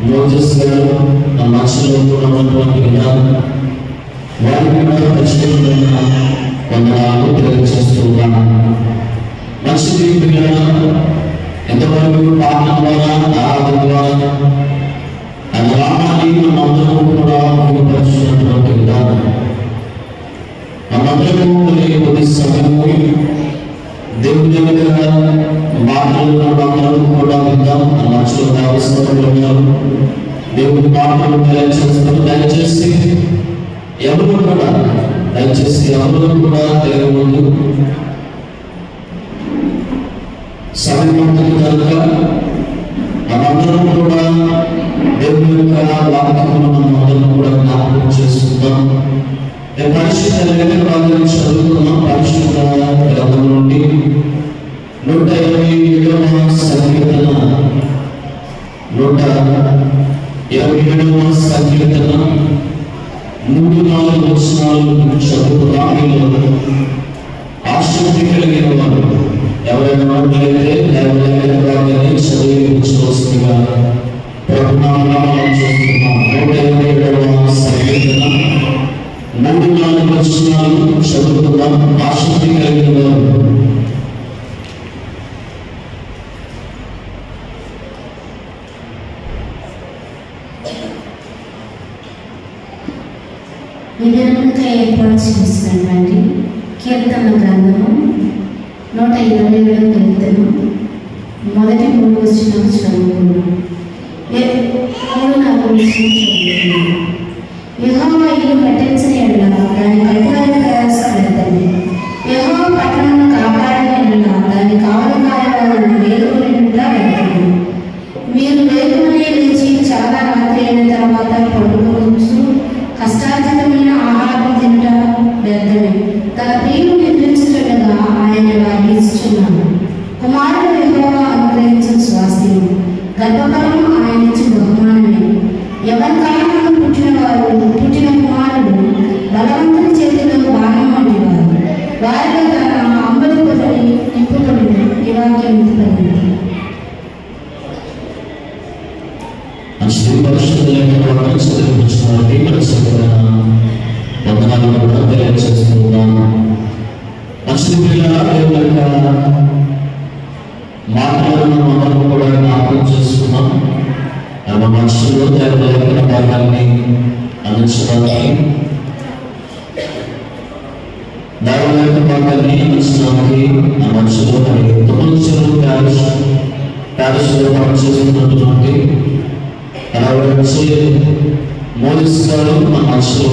Moses గారు ఆ మనుషులు ఉన్నటువంటి విధానం వారికి కూడా పరిశుభ్రమైన వందనాలు తెలియజేస్తున్నాను. మంచిది పిల్లల ఎంతవరకు పాలన ద్వారా ఆరాధన ద్వారా ఆ గ్రామాన్ని మనందరూ కూడా పరిశుభ్రమైనటువంటి విధానం మనందరూ కొద్ది సమయము దేవుని దగ్గర మాటలు అందరూ కూడా విద్దాం. ఆ మనుషులు కావలసిన దేవుని మాటలు తెలియజేస్తారు. దయచేసి ఎవరు కూడా తెలియదు సమయం కనుక మనందరం కూడా దేవుని యొక్క వాక్యములను మనందరం కూడా జ్ఞాపకం చేసుకుందాం. పరిశుద్ధ లేఖనాలను చదువుతున్నాం. పరిశుద్ధ గ్రంథం నుండి 127వ సంకీర్తన 127వ సంకీర్తన 3-4 వచనాలు చదువుతాము. ఆసక్తి కలిగిన వారు ఎవరైనా ఉన్నట్లయితే వారిని చదివించవలసిందిగా ప్రభునామములో చూస్తున్నాం. 127వ సంకీర్తన 3-4 వచనాలు చదువుతాం. ఆసక్తి కలిగిన వారు విధానంగా ఏర్పాటు చేసినటువంటి కీర్తన గ్రంథము 127వ కీర్తన మొదటి 3 వచనాలు చదువుకున్నాం. 3-4 వచనాలు చదువుకున్నాం. యెహోవా ఇల్లు కట్టించని యెడల దాని కట్టువారి ప్రయాసం వ్యర్థమే. యెహోవా పట్టణమును కాపాడని యెడల దాని కావలికాయవారు మేలుకొనుట వ్యర్థమే. మీరు వేకువనే లేచి చాలా రాత్రి అయిన తర్వాత పడుకోవచ్చు. కష్టార్జితమైన ఆహారం తింట వ్యర్థమే. తన ప్రియులు నిద్రించుచుండగా ఆయన వారికి ఇస్తున్నాడు. కుమారుడు యెహోవా అనుగ్రహించిన స్వాస్థ్యం, గర్భఫలము ఆయన ఇచ్చిన బహుమానమే. ఎవరి కాలంలో పుట్టిన కుమారుడు బలవంతుని చేతిలో బాణం వంటివారు. వారిలో తన అంబలి పొదలి నింపుకొని ఈ వాక్యం నింపబడింది. వందనాలు కూడా తెలియజేస్తున్నాను. మంచి మాటలను మనం కూడా జ్ఞాపకం చేసుకున్నాం. మన మనసులో దేవుని భాగాన్ని అందించడానికి దేవుని భాగాన్ని అందించడానికి ఆ మనసులో తొమ్మిది ప్యారిస్లో పనిచేస్తున్నటువంటి మోదీస్ గారు మన మనసులో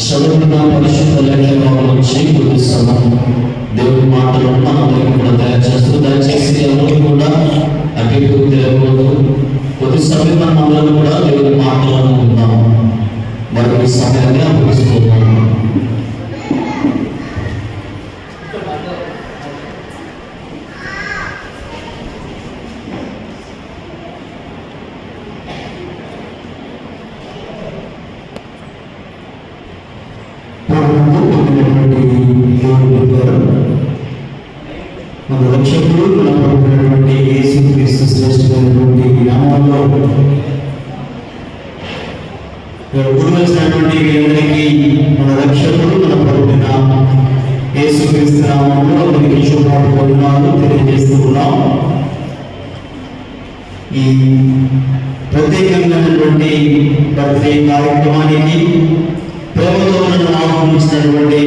చదువుకున్న పరిశుద్ధ లేఖనాల నుంచి కొద్ది సమయం దేవుని మాటలు మనం కూడా దయచేసి ఎవరు కూడా అటు తెలియకూడదు. కొద్ది సమయం మనం అందరం కూడా దేవుని మాటలను విన్నాం. మరొక సమయాన్ని అప్పగిస్తున్నాము. మన రక్షకుడు మనటువంటి యేసుక్రీస్తు శ్రేష్ఠమైనటువంటి నామములో గురువైనటువంటి అందరికీ మన రక్షకుడు మన ప్రభువైన యేసుక్రీస్తు నామములో అందరికీ శుభాభివందనాలు తెలియజేస్తున్నాం. ఈ ప్రత్యేకమైనటువంటి బర్త్డే కార్యక్రమానికి ప్రేమతో నన్ను ఆహ్వానించినటువంటి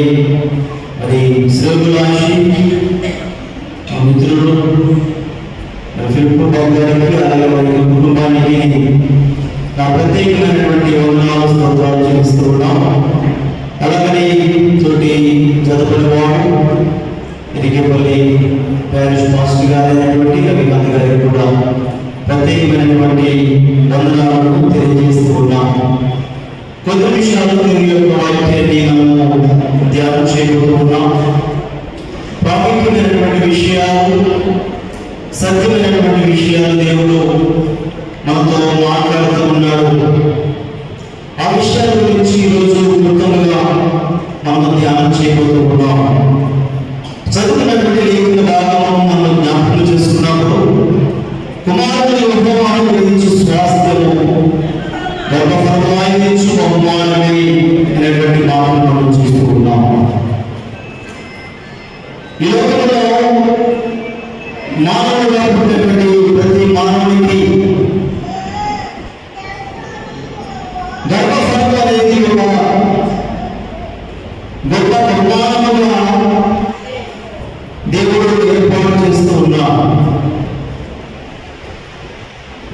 మరి శ్రేగులాషి మిత్రులు ఫిలిప్ బాబు గారికి అలాగే వారి కుటుంబానికి నా ప్రత్యేకమైనటువంటి వందనాలు స్తోత్రాలు చెల్లిస్తూ ఉన్నాం. అలాగనే తోటి చదువుకునేవాడు ఇరిగేపల్లి ప్యారిష్ మాస్టర్ గారైనటువంటి రవికాంత్ గారికి కూడా ప్రత్యేకమైనటువంటి వందనాలను తెలియజేస్తూ ఉన్నాం. కొద్ది విషయాలు దేవుని యొక్క వాక్యాన్ని మనము ధ్యానం చేయబోతూ ఉన్నాం. ప్రాముఖ్యమైనటువంటి విషయాలు, సత్యమైనటువంటి విషయాలు దేవుడు మనతో మాట్లాడుతూ ఉన్నాడు. ఆ విషయాల గురించి ఈరోజు క్లుప్తంగా మనం ధ్యానం చేయబోతూ ఉన్నాం. చదువుతున్నటువంటి లేఖన భాగం మనం జ్ఞాపకం చేసుకున్నప్పుడు కుమారుడు యెహోవాను గ్రహించు స్వాస్థ్యము, గర్భఫలము ఆయనిచ్చు బహుమానమే అనేటువంటి మాటలు మనం చూస్తూ ఉన్నాం. ఈ లోకంలో మానవుడిగా పుట్టినటువంటి ప్రతి మానవునికి గర్భఫలము అనేది ఒక గొప్ప బహుమానముగా దేవుడు ఏర్పాటు చేస్తూ ఉన్నాడు.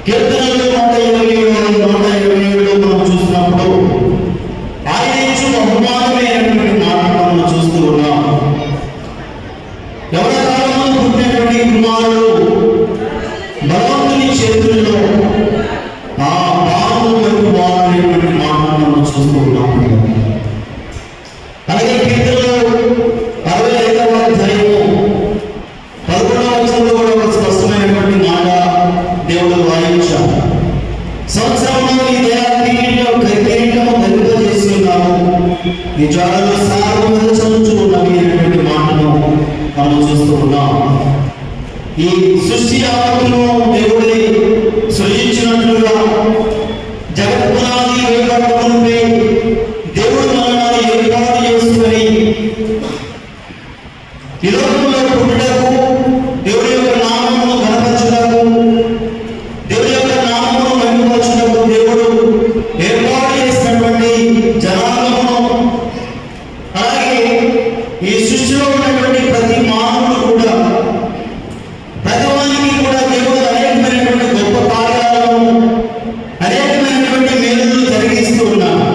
కీర్తనలు 127 మనం చూసినప్పుడు ఆయన ఇచ్చు బహుమానమే అనేటువంటి మాటలు మనం చూస్తూ ఉన్నాం. ఎవరి కాలంలో పుట్టినటువంటి కుమారుడు భగవంతుని చేతుల్లో ఆ బాణము వైపు వాడేటువంటి మాటలు మనం చూస్తూ ఉన్నాం. అలాగే కీర్తనలు 65వ అధ్యాయము 11వ వచనంలో కూడా ఒక స్పష్టమైనటువంటి మాట దేవుడు వాయించాడు. సంవత్సరంలో నీ కిరీటము ధరింపజేసి ఉన్నాము, నీ జ్వాలలు సాగు మీద చదువుచున్నవి అనేటువంటి మాటను మనం చూస్తూ ఉన్నాం. ఈ సృష్టి యావత్తును దేవుడి సృజించినట్లుగా జగత్పునాది వేయబడకముందే దేవుడు మనల్ని ఏర్పాటు చేసుకొని ఈ లోకంలో పుట్టుటకు, దేవుడి యొక్క నామమును ఘనపరచుటకు, దేవుడి యొక్క నామమును మహిమపరచుటకు దేవుడు ఏర్పాటు చేసినటువంటి జనాంగమును, అలాగే ఈ సృష్టిలో ఉన్నటువంటి ప్రతి మానవుడు కూడా, ప్రతివానికి కూడా దేవుడు అనేకమైనటువంటి గొప్ప కార్యాలను, అనేకమైనటువంటి మేలులు జరిగిస్తూ ఉన్నారు.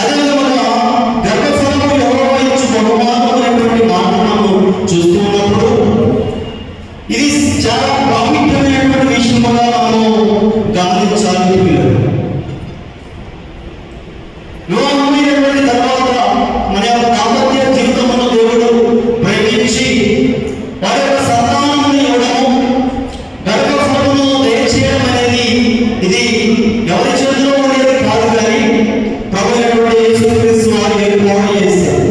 అదేవిధంగా గర్భఫలము యెహోవా ఇచ్చు బహుమానము అనేటువంటి మాటలను చూస్తూ ఉన్నప్పుడు ఇది చాలా ప్రాముఖ్యమైనటువంటి విషయముగా మనము గమనించాలి. వివాహమైనటువంటి తర్వాత మన యొక్క దాంపత్య జీవితమును దేవుడు ప్రేమించి వారి యొక్క సంతానమును ఇవ్వడము, గర్భఫలమును దయచేయడం అనేది ఇది ఎవరి చేతిలో ఉండేది కాదు, కానీ ప్రభు అయినటువంటి యేసుక్రీస్తు వారు ఏర్పాటు చేశారు.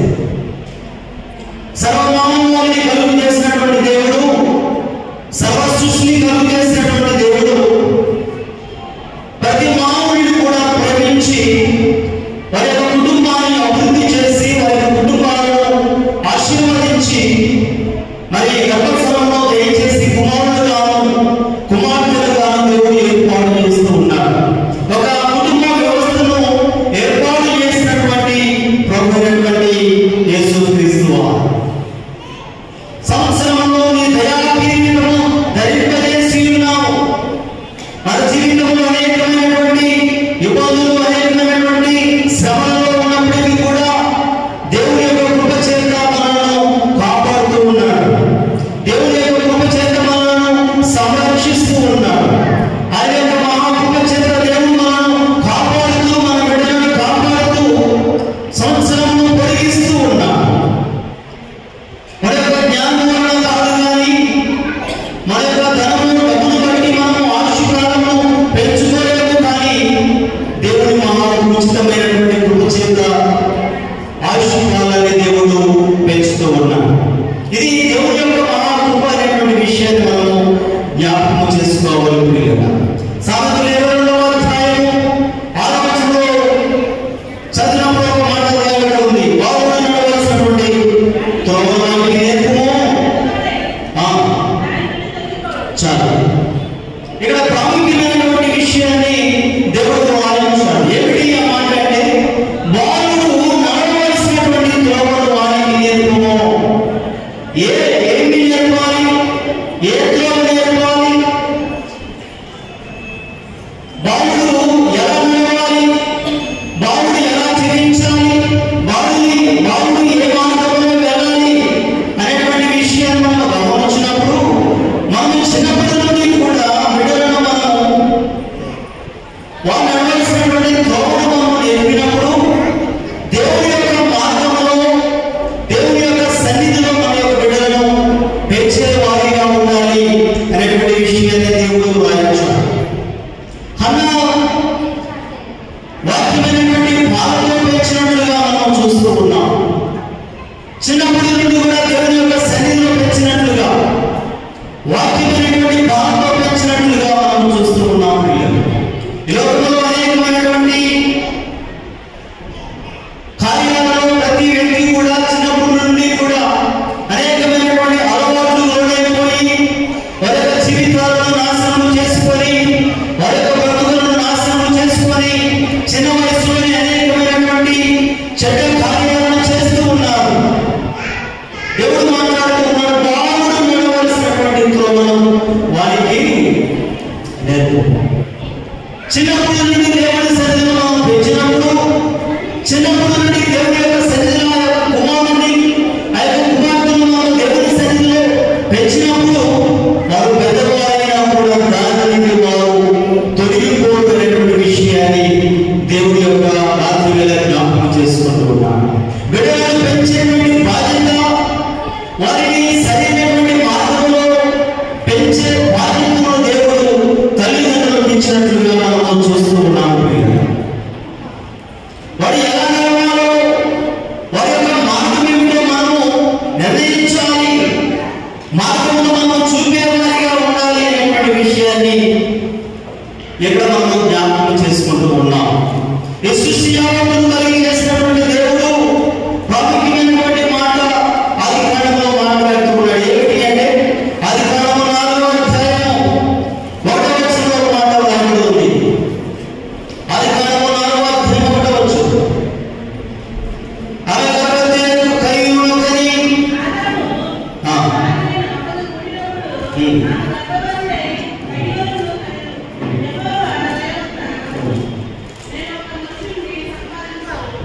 సర్వమానవాళిని కలుగు చేసినటువంటి దేవుడు, సర్వ సృష్టిని కలుగు చేసినటువంటి దేవుడు ప్రతి మానవుడిని కూడా ప్రేమించి వారి యొక్క కుటుంబాన్ని అభివృద్ధి చేసి వారి యొక్క కుటుంబాలను ఆశీర్వదించి మరి గర్భఫలంలో దయచేసి కుమారుడుగాను కుమార్తెలుగాను దేవుడు ఏర్పాటు చేస్తూ ఉన్నారు. ఒక కుటుంబ వ్యవస్థను ఏర్పాటు చేసినటువంటి ప్రభు అయినటువంటి యేసుక్రీస్తు వారు సంవత్సరంలో నీ దయాకిరీటము ధరింపజేసి ఉన్నావు. మన జీవితంలో అనేకమైనటువంటి ఇబ్బందులు, అనేకమైనటువంటి శ్రమలలో ఉన్నప్పటికీ కూడా దేవుని యొక్క కృప చేత మనలను కాపాడుతూ ఉన్నాడు. దేవుని యొక్క కృప చేత మనలను సంరక్షిస్తూ ఉన్నాడు. ఆయన యొక్క మహాకృప చేత దేవుడు మనను కాపాడుతూ, మన బిడ్డలను కాపాడుతూ సంవత్సరంలో పొడిగిస్తూ ఉన్నాడు. మన యొక్క జ్ఞానం వలన కాదు, కానీ మన యొక్క ధనమును, డబ్బును బట్టి మనం ఆశీర్వాదము పెంచుకోలేము, కానీ దేవుని మహాఉచితమైనటువంటి కృప చేత ఆశీర్వాదాన్ని దేవుడు పెంచుతూ ఉన్నాడు. ఇది దేవుని యొక్క మహాకృప అనేటువంటి విషయాన్ని మనము జ్ఞాపకం చేసుకోవాలి. సామెతలు 22వ అధ్యాయము 6వ వచనంలో చదివినప్పుడు ఒక మాట రాయబడి ఉంది, బాగుగా నడవలసినటువంటి త్రోవ నాకు నేర్పుము. చాలా ఇక్కడ ప్రాముఖ్యమైనటువంటి విషయాన్ని దేవుడు ఆలోచించాడు. ఏమిటి ఆ మాట అంటే, బాలుడు నడవలసినటువంటి త్రోవను వారికి నేర్పుము. ఏమి నేర్పాలి? ఏ త్రోవ నేర్పాలి? బాలుడు ఎలా నడవాలి? బాలుడు ఎలా జీవించాలి? బాలుడు ఏ మార్గంలో వెళ్ళాలి అనేటువంటి విషయాన్ని మనం గమనించినప్పుడు, మనం చిన్నప్పటి నుండి కూడా బిడ్డలను మనం వాళ్ళు నడవలసినటువంటి త్రోవను మనం నేర్పినప్పుడు దేవుని యొక్క మార్గంలో, దేవుని యొక్క సన్నిధిలో మన యొక్క బిడ్డలను పెంచే వారిగా ఉండాలి.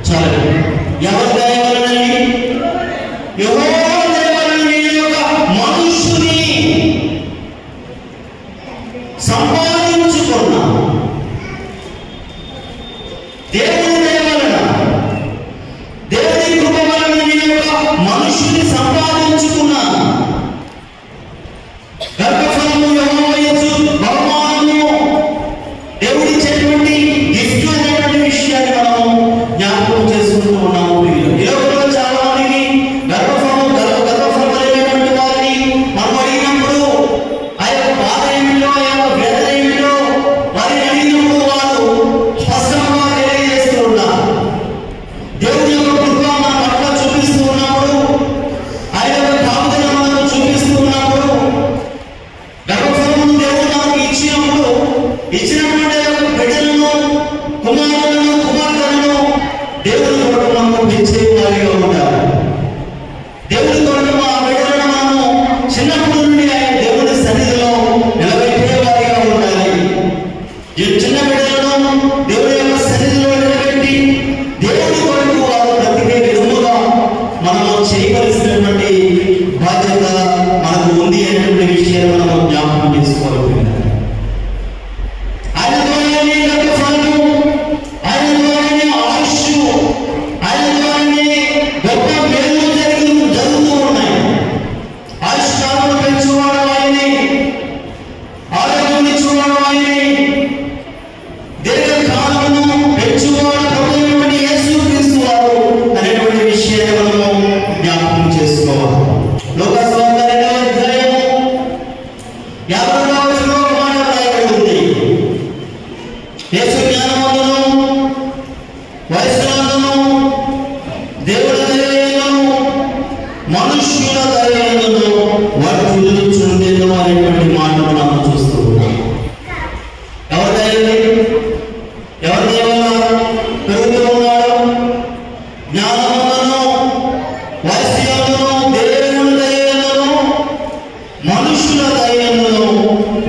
చాలు. ఎవరి దయ వలనండి? యెహోవా దయ వలన నేను ఒక మనుష్యుని సంపాదించుకున్నా. దేవుని దయ వలన, దేవుని కృప వలన నేను ఒక మనుష్యుని సంపాదించుకున్నా. గర్భఫలము యెహోవా ఇచ్చు బహుమానము, దేవుడిచ్చేటువంటి గిఫ్ట్ అనేటువంటి విషయాన్ని మనం జ్ఞాపకం చేసుకుంటూ ఉన్నాము. ఈ లోకంలో చాలా మందికి గర్భఫలమైనటువంటి వారిని మనం అడిగినప్పుడు ఆ యొక్క బాధ ఏమిటో, ఆ యొక్క వేదన ఏమిటో వారిని అడిగినప్పుడు వారు స్పష్టంగా తెలియజేస్తూ ఉన్నారు. దేవుని యొక్క కృప మన పట్ల చూపిస్తూ ఉన్నప్పుడు, ఆయన యొక్క కాపుదల మనకు చూపిస్తూ ఉన్నప్పుడు, గర్భఫలమును దేవుడు మనకు ఇచ్చినప్పుడు, ఇచ్చినటువంటి బిడ్డలను, కుమారులను, కుమార్తెలను దేవుని కొరకు మనము పెంచే వారిగా ఉంటారు. దేవుని కొరకు ఆ బిడ్డలను మనము చిన్నప్పటి నుండి ఆయన దేవుని సన్నిధిలో నిలబెట్టే వారిగా ఉండాలి. ఈ చిన్న బిడ్డలను దేవుని యొక్క సన్నిధిలో నిలబెట్టి దేవుని కొరకు వారు బ్రతికే విధముగా మనము చేయవలసినటువంటి బాధ్యత మనకు ఉంది అనేటువంటి విషయాన్ని మనము జ్ఞాపకం చేసుకోవాలి. ఆయన ద్వారానే గర్భఫలము, ఆయన ద్వారానే ఆయుష్, ఆయన ద్వారానే గొప్ప మేలు జరుగుతూ ఉన్నాయి. ఆయుష్ కాలము పెంచువాడు ఆయనే, ఆరోగ్యం ఇచ్చేవాడు ఆయనే, దీర్ఘకాలమును పెంచువాడు ప్రభువైనటువంటి యేసుక్రీస్తు వారు అనేటువంటి విషయాన్ని మనము జ్ఞాపకం చేసుకోవాలి. లోకస్వార్థ 2వ అధ్యాయము 50వ వచనంలో ఒక మాట రాయబడి ఉంది. యేసు జ్ఞానమందును వయస్సునందును దేవుని దయయందును మనుష్యుల దయయందును వర్ధిల్లుచుండెను అనేటువంటి మాటను మనం చూస్తూ ఉన్నాం. ఎవరి దయండి? ఎవరి దయ వల్ల పెరుగుతూ ఉన్నాడు? జ్ఞానమందును వయస్సునందును దేవుని దయయందును మనుష్యుల దయయందును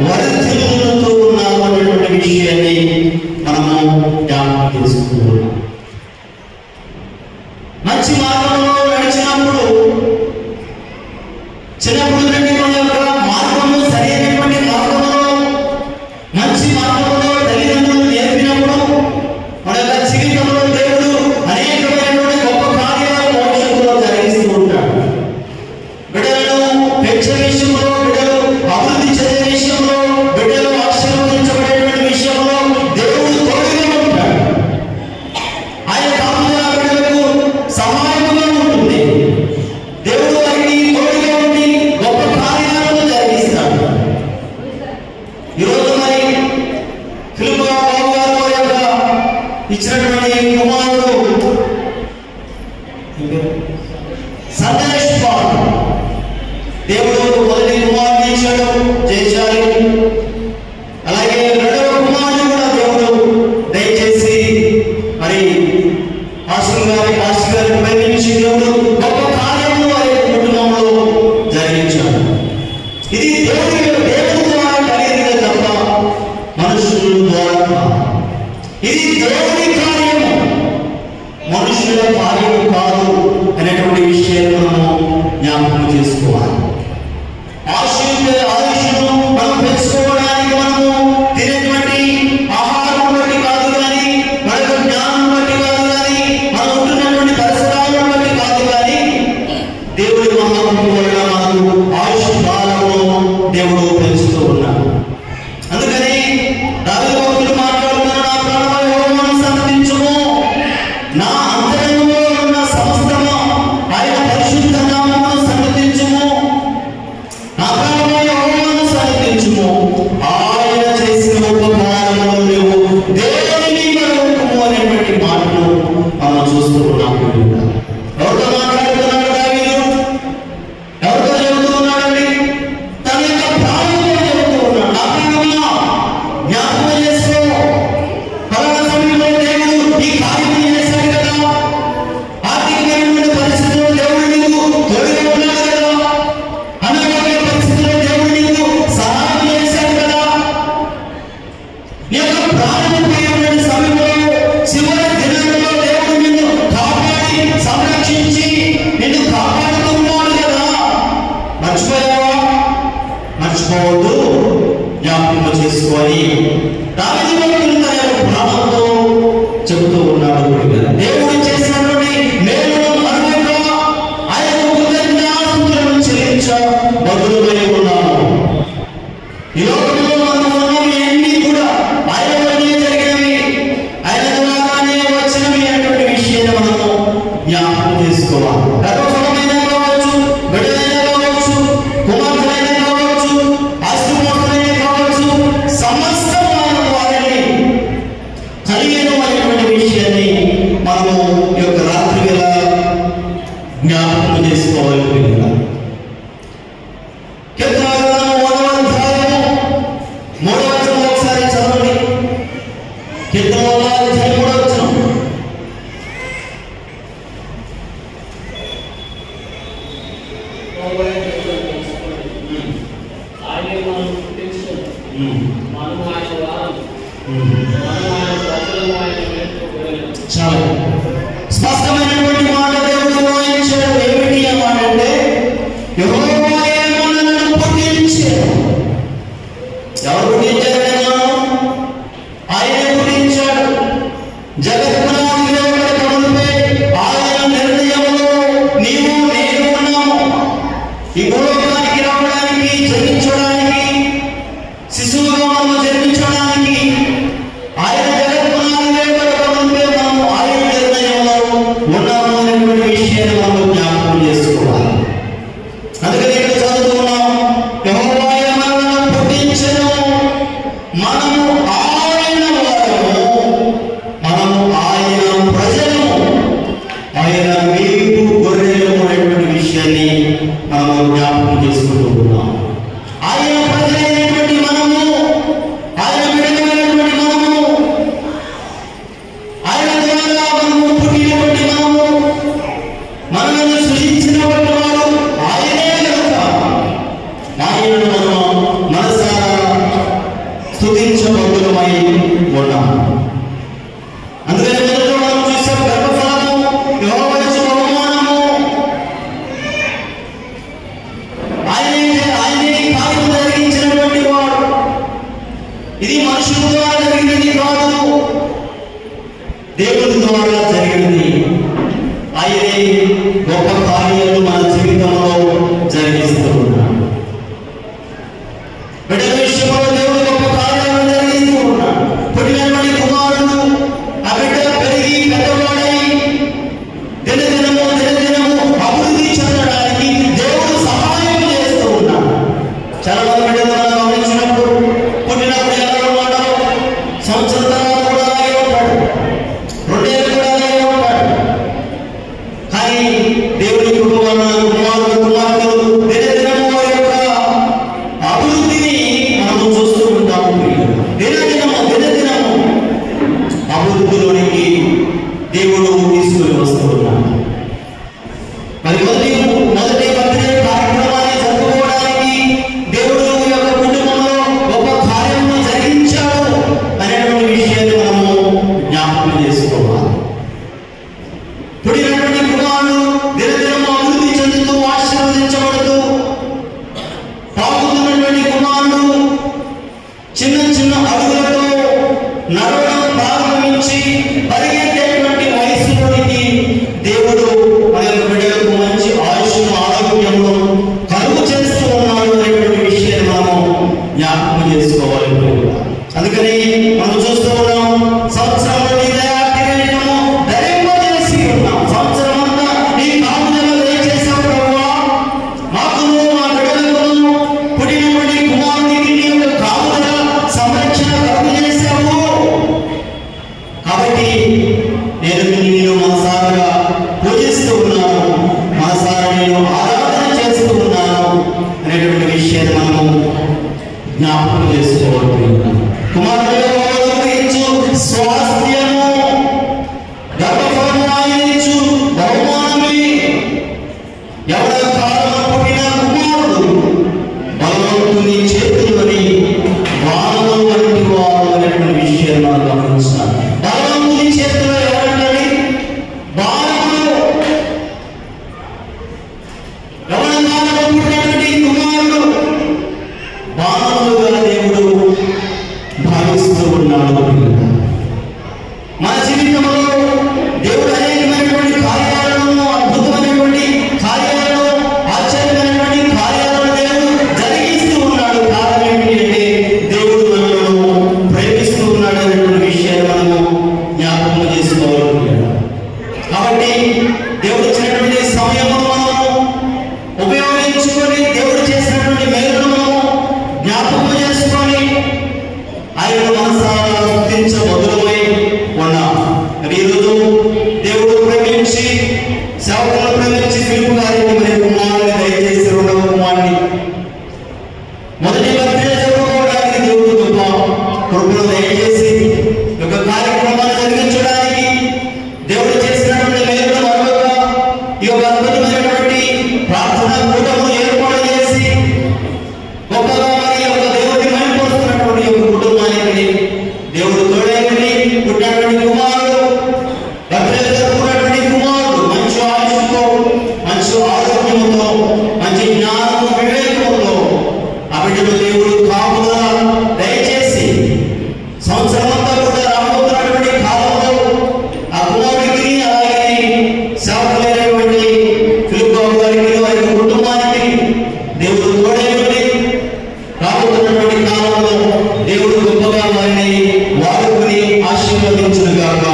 వర్ధిల్లుతూ ఉన్నాము అనేటువంటి విషయాన్ని మనము జ్ఞాపకం చేసుకుంటూ ఉన్నాం. మంచి మార్గంలో నడిచినప్పుడు, చిన్నప్పుడు నుండి మన యొక్క మార్గము సరైనటువంటి మార్గంలో, మంచి మార్గంలో తల్లిదండ్రులు నేర్పినప్పుడు మన యొక్క జీవితంలో దేవుడు అనేకమైనటువంటి గొప్ప కార్యాలు భవిష్యత్తులో జరిగిస్తూ ఉంటాడు. బిడ్డలను పెంచే విషయంలో, బిడ్డలు అభివృద్ధి చెందే విషయంలో, బిడ్డలు ఆశీర్వదించబడేటువంటి విషయంలో దేవుడు తోడుగా ఉంటాడు. ఆయన కాపుదల బిడ్డలకు సహాయముగా ఉంటుంది. దేవుడు వారికి తోడుగా ఉండి గొప్ప కార్యాలను జరిగిస్తాడు. ఈరోజు మరి ఫిలిప్పు బాబు గారు యొక్క ఇచ్చినటువంటి కుమారుడు సందేశ్ బాబు, దేవుడు మొదటి కుమారుని ఇచ్చాడు జయశాలి. అలాగే 2వ కుమారుని కూడా దేవుడు దయచేసి మరి పాస్టర్ గారిని ప్రేమించి దేవుడు గొప్ప కార్యము వారి కుటుంబంలో జరిగించాడు. ఇది దేవుడి ద్వారా కలిగినదే తప్ప మనుషుల ద్వారా కాదు. ఇది దేవుడి కార్యము, మనుషుల కార్యము కాదు అనేటువంటి విషయాన్ని మనము జ్ఞాపకం చేసుకోవాలి. ఆయుష్ను మనం పెంచుకోవడానికి మనము తినేటువంటి ఆహారం బట్టి కాదు కానీ, మన యొక్క జ్ఞానం బట్టి కాదు కానీ, మనం ఉంటున్నటువంటి పరిసరాలను బట్టి కాదు కానీ, దేవుడి మహాత్మ వల్ల మనకు ఆయుష్ కాలము దేవుడు పెంచుతూ ఉన్నాడు. అందుకని దావీదు భక్తుడు మాట్లాడుతున్న, నా ప్రాణమా యెహోవాను సన్నిధించుము, నా అంతరంగంలో ఉన్న సమస్తము ఆయన పరిశుద్ధ నామమును సన్నిధించుము, నా ప్రాణమా యెహోవాను సన్నిధించుము, ఆయన చేసిన ఉపకారములు నువ్వు దేనిని మరొకము అనేటువంటి మాటను మనం చూస్తూ ఉన్నాము. ఎవరితో మాట్లాడుతున్నాడు దావీదు? ఎవరితో చెబుతూ ఉన్నాడండి? తన యొక్క ప్రాణం మర్చిపోవద్దు, జ్ఞాపకం చేసుకొని దావీదు భక్తుడు తన యొక్క ప్రాణంతో చెబుతూ ఉన్నాడు. దేవుడు చేసినటువంటి మేలును మరువక ఆయనకు కృతజ్ఞతాస్తుతులను చెల్లించ బదులుపై ఉన్నాము. ఈ లోకంలో మనం ఉన్నవి అన్ని కూడా ఆయన వల్లనే జరిగినవి, ఆయన ద్వారానే వచ్చినవి అనేటువంటి విషయాన్ని మనము జ్ఞాపకం చేసుకోవాలి. గర్భఫలమైనా కావచ్చు, బిడ్డలైనా కావచ్చు, కుమార్తెలైనా కావచ్చు, ఆస్తిపాస్తులైనా కావచ్చు, సమస్తం ఆయన వారిని కలిగిన అనేటువంటి విషయాన్ని మనము ఈ యొక్క రాత్రి వేళ జ్ఞాపకం చేసుకోవాలి. చాలా స్పష్టమైనటువంటి మాట దేవుడు వాయించాడు. ఏమిటి ఆ మాట అంటే, యెహోవాయే మనలను పుట్టించాడు. ఎవరు పుట్టించారు? ఆయనే పుట్టించాడు. జగత్పునాది దేవుడి కనులపై ఆయన నిర్ణయంలో నీవు నేను ఉన్నాము. ఈ భూలోకానికి రావడానికి, జన్మించడానికి, శిశువుగా మనము జన్మించడానికి ఆయన జగత్పునాది దేవుడి కనులపై మనము ఆయన నిర్ణయంలో ఉన్నాము అనేటువంటి విషయాన్ని మనం జ్ఞాపకం చేసుకోవాలి. అందుకని ఇక్కడ చదువుతున్నాం, యెహోవాయే మనలను పుట్టించెను, మనము ఆయన వారము, మనము ఆయన ప్రజలము, ఆయన మీకు గొర్రెలము అనేటువంటి విషయాన్ని మనము జ్ఞాపకం చేసుకుంటూ ఉన్నాం. ఆయన ప్రజలైనటువంటి మనము, ఆయన బిడ్డలైనటువంటి మనము, ఆయన ద్వారా మనము పుట్టినటువంటి మనము, మనల్ని సృష్టించినటువంటి వాడు ఆయనే కనుక ఆయనను మనము మనసారా స్తుతించబడులమై ఉన్నాము. అందుకని మొదట్లో మనం చూసాం, గర్భఫలము యెహోవా ఇచ్చు బహుమానము. ఆయనే కార్యము జరిగించినటువంటి వాడు. ఇది మనుషుల ద్వారా జరిగినది కాదు, దేవుడి ద్వారా జరిగినది. ఆయనే గొప్ప కార్యాలు మన జీవితంలో జరిగిస్తూ ఉన్నాడు. బిడ్డల విషయంలో దేవుడు గొప్ప కార్యాలు జరిగిస్తూ ఉన్నాడు. పుట్టినటువంటి కుమారుడు ఆ బిడ్డ పెరిగి పెద్దవాడై దినదినము అభివృద్ధి చెందడానికి దేవుడు సహాయం చేస్తూ ఉన్నాడు. చాలా మంది బిడ్డలు గమనించినప్పుడు పుట్టినప్పుడు ఎలా ఉంటాడు, సంవత్సరం తర్వాత కూడా అలాగే ఉంటాడు, 2 ఏళ్ళు కూడా అలాగే ఉంటాడు. కానీ దేవుడి కుమారుడు దినదినము వారి యొక్క అభివృద్ధిని మనము చూస్తూ ఉంటాము. దినదినము అభివృద్ధిలోనికి దేవుడు తీసుకుని వస్తూ ఉన్నాడు. మరి మొదటి బర్త్డే కార్యక్రమాన్ని జరుపుకోవడానికి దేవుడు యొక్క కుటుంబంలో గొప్ప కార్యము జరిగించాడు అనేటువంటి విషయాన్ని మనము జ్ఞాపకం చేసుకోవాలి. పుట్టినటువంటి కుమారుడు దినదినము అభివృద్ధి చెందుతూ ఆశీర్వదించబడుతూ పాల్గొన్నటువంటి కుమారుడు చిన్న అడుగులతో నడవడం ప్రారంభించి పరిగెత్తేటువంటి వయసులోనికి దేవుడు మన యొక్క బిడ్డలకు మంచి ఆయుష్ను, ఆరోగ్యమును కలుగు చేస్తూ ఉన్నాడు అనేటువంటి విషయాన్ని మనము జ్ఞాపకం చేసుకోవాలి. అందుకని మనం చూస్తూ ఉన్నాం, సంవత్సరంలో నీ దయాక్రియము ధరింపజేసి ఉన్నాం. సంవత్సరం అంతా నీ కాపుదల దయచేసావు ప్రభువా. మాకును మా బిడ్డలకును పుట్టినటువంటి కుమారునికి నీ యొక్క కాపుదల సంరక్షణ కలుగు చేశావు. కాబట్టి నేను మనసారా పూజిస్తూ ఉన్నాను, మనసారా నేను ఆరాధన చేస్తూ ఉన్నాను అనేటువంటి విషయాన్ని మనము జ్ఞాపకం చేసుకోవాలి. కుమారుడు అనుగ్రహించు స్వాస్థ్యము, గర్భఫలము ఆయనిచ్చు బహుమానమే. ఎవడ కాలం పుట్టిన కుమారుడు బలవంతుని చేతులని బాణము వంటి వారు అనేటువంటి విషయాన్ని మనం గమనించాలి. బలవంతుని చేతుల్లో ఎవరంటే బాణములు. ఎవడ కాలంలో పుట్టినటువంటి కుమారుడు దయచేసి ఒక కార్యక్రమాన్ని జరిగించడానికి దేవుడు చేసినటువంటి మేలు మరొక ఈ యొక్క అద్భుతమైనటువంటి ప్రార్థన కూటము ఏర్పాటు చేసి గొప్పగా మరి యొక్క దేవుడిని మైపరుస్తున్నటువంటి యొక్క కుటుంబానికి దేవుడు తోడైంది. పుట్టినటువంటి కుమారుడు భద్రత జరుపుకున్నటువంటి కుమారుడు మంచి ఆయుష్తో, మంచి ఆరోగ్యంతో, మంచి జ్ఞానము, వివేకముతో ఆ బిడ్డలు దేవుడు కాపుదల దయచేసి సంవత్సరం అంతా కూడా రాబోతున్నటువంటి కాలంలో ఆ కుమారుడికి అలాగే సేవకులైనటువంటి ఫిలిప్ బాబు గారికి వారి కుటుంబానికి దేవుడు తోడైంది. రాబోతున్నటువంటి కాలంలో దేవుడు గొప్పగా వారిని వాడుకొని ఆశీర్వదించునుగాక.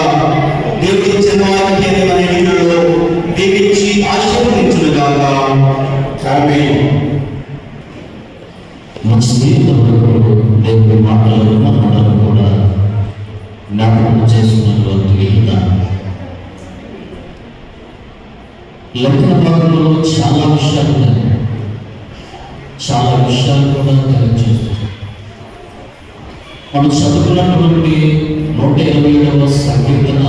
దేవుడు ఇచ్చిన వాక్యాన్ని మన ఇంట్లో దీవించి ఆశీర్వదించునుగాక. ఆమేన్. మన జీవితంలో దేవుడి మాటలు మనలను కూడా జ్ఞాపకం చేసుకున్నటువంటి విధానం లేఖన భాగంలో చాలా విషయాలు ఉన్నాయి. చాలా విషయాలు కూడా తెలియజేస్తుంది. మనం చదువుకున్నటువంటి 127వ సంకీర్తన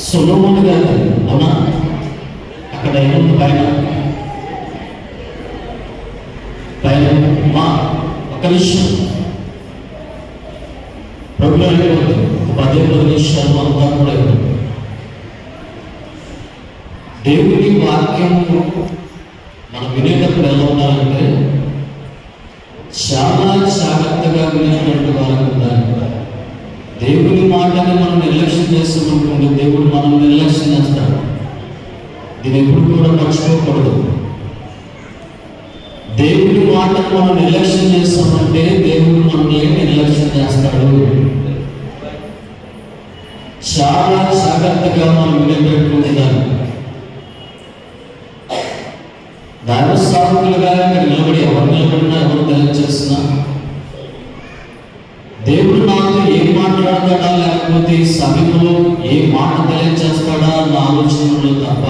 సొలొమోను గారు. అవునా? అక్కడ ఏముంది పైన మా ఒక విషయం ప్రభుత్వం అయిపోతుంది. 10 నిమిషాలు అంతా కూడా అయిపోతుంది. దేవుని వాక్యము మనం వినేటప్పుడు ఎలా ఉండాలంటే చాలా జాగ్రత్తగా వినేటువంటి వారికి ఉండాలి. దేవుని మాటని మనం నిర్లక్ష్యం చేస్తున్నప్పుడు దేవుడు మనం నిర్లక్ష్యం చేస్తాడు. దీన్ని ఎప్పుడు కూడా మర్చిపోకూడదు. దేవుని మాటను మనం నిర్లక్ష్యం చేస్తామంటే దేవుడు మనల్ని నిర్లక్ష్యం చేస్తాడు. చాలా జాగ్రత్తగా మనం వినేటట్టు ఉండాలి. దైవ సేవకులుగా ఇక్కడ నిలబడి ఎవరు నిలబడినా ఎవరు తెలియజేస్తున్నా దేవుడు నాతో ఏం మాట్లాడతాడా లేకపోతే సమయంలో ఏ మాట తెలియజేస్తాడా అన్న ఆలోచనలు తప్ప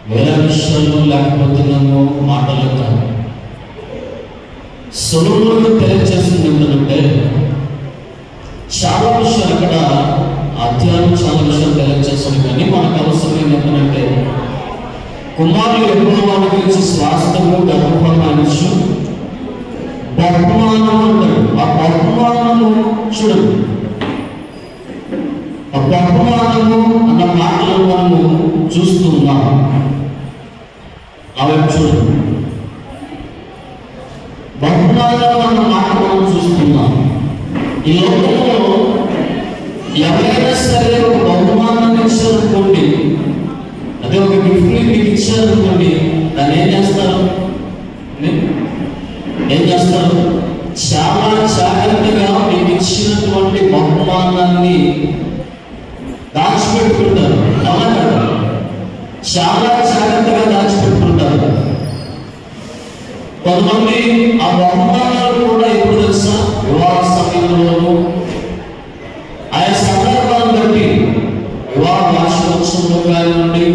వేరే విషయాలు లేకపోతే నన్ను మాటలు కాదు. సొలొమోను తెలియజేస్తుంది ఏంటంటే చాలా విషయాలు అక్కడ అధ్యాయం చాలా విషయాలు తెలియజేస్తుంది. కానీ మనకు అవసరం ఏంటంటే కుమారులు ఎప్పుడు వాళ్ళ గురించి స్వాస్థ్యము గర్భఫలమిచ్చు బహుమానం అంటాడు. ఆ బహుమానము చూడండి. ఆ బహుమానము అన్న మాటలు మనము చూస్తున్నాం. అవి చూడండి. బహుమానం అన్న మాట మనం చూస్తున్నాం. ఈ లోకంలో ఎవరైనా సరే ఒక బహుమానాన్ని ఇచ్చారనుకోండి, అదే ఒక గిఫ్ట్ మీకు ఇచ్చారనుకోండి, దాన్ని ఏం చేస్తారు? చాలా జాగ్రత్తగా మీకు ఇచ్చినటువంటి బహుమానాన్ని దాచిపెట్టుకుంటారు. అవునా? చాలా జాగ్రత్తగా దాచిపెట్టుకుంటారు. కొంతమంది ఆ బహుమానాలు కూడా ఎప్పుడు తెలుసా? వివాహ సమయంలోనూ ఆయా సందర్భాలను బట్టి వివాహ వార్షికోత్సవంలో కానివ్వండి,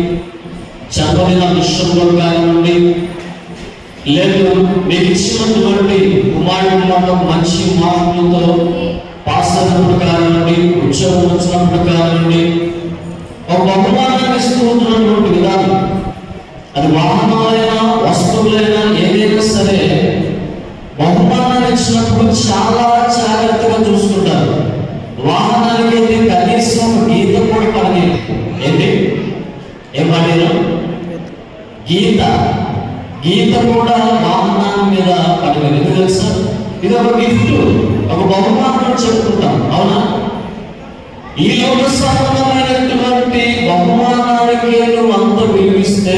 జన్మదిన విషయంలో కానివ్వండి, లేదు మీకు ఇచ్చినటువంటి కుమారుడు మంచి మార్పులతో పాస్ అయినప్పుడు కానివ్వండి, ఉద్యోగం వచ్చినప్పుడు కానివ్వండి, ఒక బహుమానాన్ని ఇస్తూ ఉంటున్నటువంటి విధానం. అది వాహనాలైనా వస్తువులైనా ఏదైనా సరే బహుమానాన్ని ఇచ్చినప్పుడు చాలా జాగ్రత్తగా చూసుకుంటారు. వాహనానికి అయితే కనీసం గీత కూడా పడని. ఏంటి ఏం పడేరు? గీత కూడా వాహనాల మీద పడలేదు. ఎందుకు తెలుసా? ఇది ఒక గిఫ్ట్, ఒక బహుమానం చెప్పుకుంటాం. అవునా? ఈ లోక సంబంధమైనటువంటి బహుమానానికి నువ్వు అంత విలువిస్తే,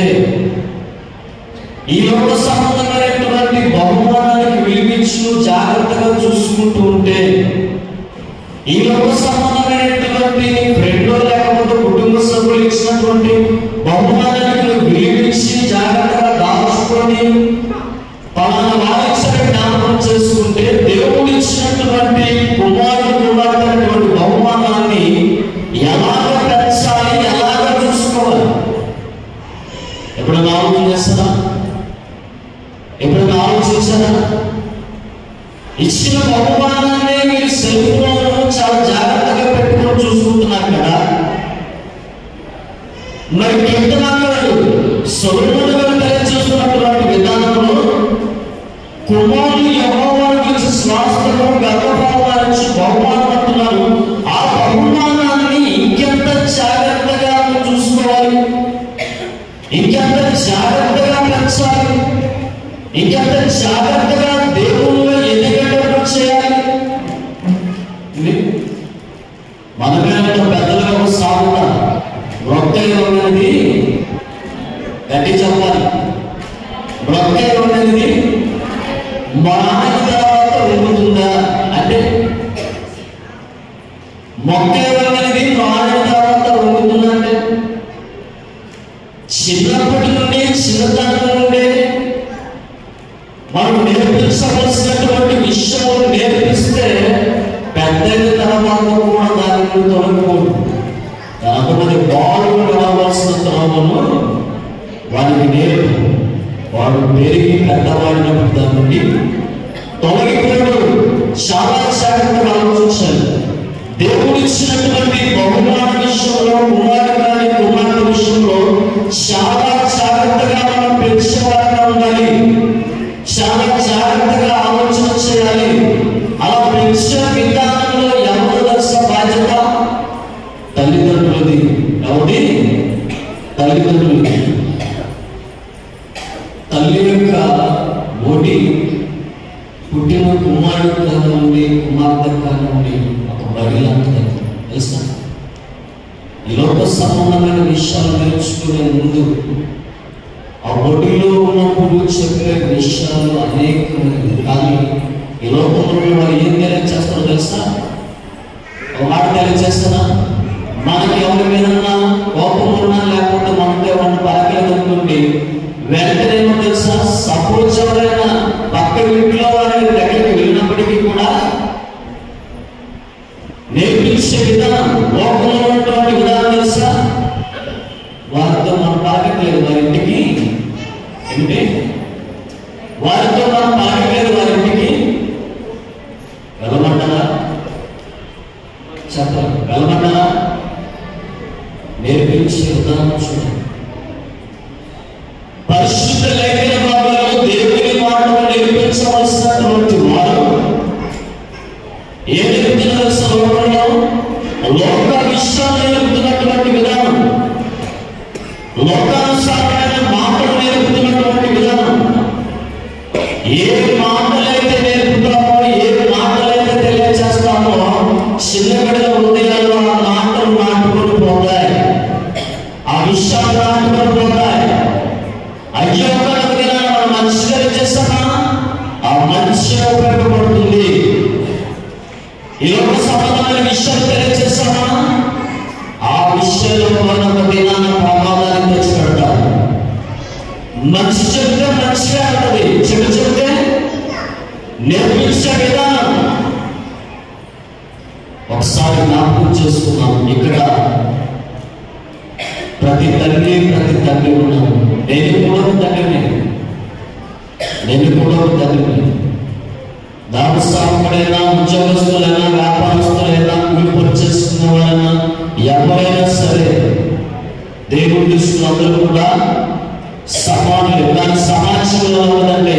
ఈ లోక సంబంధమైనటువంటి బహుమానానికి విలువించు జాగ్రత్తగా చూసుకుంటూ ఉంటే, ఈ లోక సంబంధమైనటువంటి ఫ్రెండ్ లేకపోతే కుటుంబ సభ్యులు ఇచ్చినటువంటి బహుమానానికి విలువించి జాగ్రత్తగా దాచుకొని పలానా వారిచ్చని జ్ఞాపకం చేసుకుంటే, దేవుడు ఇచ్చినటువంటి కుమారుడు కుమార్తెటువంటి బహుమానాన్ని ఎలాగ పెంచాలి, ఎలాగ చూసుకోవాలి? ఎప్పుడైనా ఆలోచన చేస్తారా? ఎప్పుడైనా ఆలోచించారా? ఇచ్చిన బహుమానాన్ని మీరు సెల్ఫ్లో చాలా జాగ్రత్తగా పెట్టుకొని చూసుకుంటున్నారు కదా. మరి కీర్తనకారుడు సొలొమోను గారు తెలియజేస్తున్నటువంటి విధానంలో కుమారులు యెహోవాను గురించి స్వాస్థ్యము గర్వభావాన్ని బహుమానం అంటున్నారు. ఆ బహుమానాన్ని ఇంకెంత జాగ్రత్తగా చూసుకోవాలి, ఇంకెంత జాగ్రత్తగా పెంచాలి, ఇంకెంత జాగ్రత్తగా దేవుళ్ళు ఎదిగేటప్పుడు చేయాలి. మనమే పెద్దలుగా ఒక సాగుత బ్రొక్కలు ఉన్నది గట్టి చెప్పాలి. బ్రొక్కలు ఉన్నది మానవ తర్వాత ఉంటుందా అంటే మొక్క అనేది మానవ తర్వాత ఉంటుందా అంటే చిన్నప్పటి నుండి చిన్నతనం నుండి మనం నేర్పించవలసినటువంటి విషయాలు నేర్పిస్తే పెద్దల తర్వాత కూడా దాని నుండి తొలగిపోదు. కొంతమంది బాలు కావాల్సిన తరమును వారికి నేర్పు, వాడు పెరిగి పెద్దవాడినప్పుడు దాని నుండి తొలగిపోయాడు. చాలా జాగ్రత్తగా ఆలోచించాలి. దేవుడు ఇచ్చినటువంటి బహుమాన విషయంలో, కుమారుడు కానీ కుమార్తె విషయంలో చాలా జాగ్రత్తగా మనం పెంచేవారిగా ఉండాలి, చాలా జాగ్రత్తగా ఆలోచన చేయాలి. అలా పెంచే విధానంలో ఎవరు దర్శ బాధ్యత? తల్లిదండ్రులది. ఎవరి? తల్లిదండ్రులది. తల్లి యొక్క ఓటి పుట్టిన కుమారుడు కానివ్వండి, కుమార్తె కానివ్వండి, ఒక బడి లాంటిది తెలుసా. ఈ లోక సంబంధమైన విషయాలు నేర్చుకునే ముందు ఆ ఒడిలో ఉన్నప్పుడు చెప్పే విషయాలు అనేకమైనవి. కానీ ఈ లోకంలో వారు ఏం తెలియజేస్తారో తెలుసా? ఒక మాట తెలియజేస్తారా? మనకి ఎవరి మీదన్నా కోపం ఉన్నా లేకపోతే మనతో ఏమన్నా పలకలేదనుకోండి, వెంటనే తెలుసా, సపోజ్ ఎవరైనా పక్క ఇంట్లో వారి దగ్గరికి వెళ్ళినప్పటికీ కూడా నేర్పించే విధానం, లోకంలో ఉన్నటువంటి విధానం తెలుసా? వారితో మనం పలకట్లేదు, వారింటికి ఏంటి వారితో మనం పలకట్లేదు, వారింటికి వెళ్ళమంటారా? చెప్పాలి, వెళ్ళమంటారా? నేర్పించే విధానం చూడండి. పరిశుద్ధ లేఖన భాగాలు దేవుని మాటలు నేర్పించవలసినటువంటి వారు ఏం నేర్పుతున్నారు? సర్వంలో లోక విషయాలు నేర్పుతున్నటువంటి విధానం, లోకానుసారమైన మాటలు నేర్పుతున్నటువంటి విధానం. ఏ మాటలైతే నేర్పుతామో, ఏ మాటలైతే తెలియజేస్తామో చిన్నబిడ్డల హృదయాల్లో ఆ మాటలు నాటుకొని పోతాయి, ఆ విషయాలు నాటుకొని పోతాయి. అయ్యో మనం మంచిగా చేస్తామా, ఆ మంచిగా ఉపయోగపడుతుంది. ఈ లోక సంబంధమైన విషయాలు తెలియజేస్తామా, ఆ విషయంలో ఒక దినాన ప్రమాదాన్ని తెచ్చిపెడతారు. మంచి చెప్తే మంచిగా ఉంటుంది, చెడు చెప్తే నేర్పించే విధానం. ఒకసారి జ్ఞాపకం చేసుకున్నాం, ఇక్కడ ప్రతి తల్లి ఉన్నాను. నేను కూడా ఒక తండ్రిని, దానస్థాపకుడైనా, ఉద్యోగస్తులైనా, వ్యాపారస్తులైనా, కూలి పని చేసుకున్న వాళ్ళైనా, ఎవరైనా సరే దేవుడి దృష్టిలో అందరూ కూడా సమానులు. కానీ సమాజంలో ఉన్నదంటే